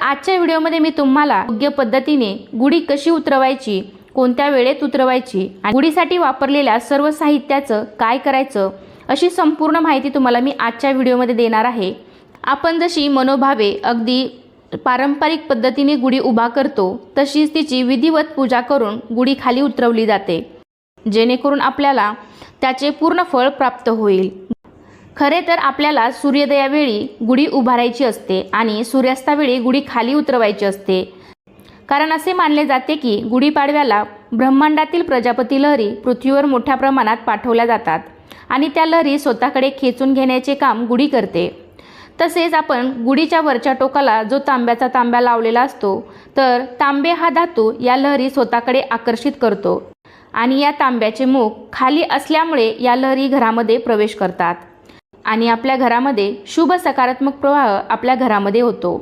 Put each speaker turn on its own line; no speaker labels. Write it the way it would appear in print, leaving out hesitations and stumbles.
आजच्या व्हिडिओमध्ये मी तुम्हाला योग्य पद्धतीने गुढी कशी उतरवायची, कोणत्या वेळेत उतरवायची आणि गुढीसाठी वापरलेल्या सर्व साहित्याचं काय करायचं अशी संपूर्ण माहिती तुम्हाला मी आजच्या व्हिडिओमध्ये देणार आहे। आपण जशी मनोभावे अगदी पारंपरिक पद्धतीने गुढी उभा करतो तशीच तिची विधिवत पूजा करून गुढी खाली उतरवली जाते, जेणेकरून आपल्याला त्याचे पूर्ण फळ प्राप्त होईल। खरे तर आपल्याला सूर्योदयावेळी गुढी उभारायची असते आणि सूर्यास्तावेळी गुढी खाली उतरवायची असते, कारण असे मानले जाते की गुढीपाडव्याला ब्रह्मांडातील प्रजापती लहरी पृथ्वीवर मोठ्या प्रमाणात पाठवल्या जातात आणि त्या लहरी स्वतःकडे खेचून घेण्याचे काम गुढी करते। तसेच आपण गुढीच्या वरच्या टोकाला जो तांब्याचा तांब्या लावलेला असतो, तर तांबे हा धातू या लहरी स्वतःकडे आकर्षित करतो आणि या तांब्याचे मुख खाली असल्यामुळे या लहरी घरामध्ये प्रवेश करतात आणि आपल्या घरामध्ये शुभ सकारात्मक प्रवाह आपल्या घरामध्ये होतो।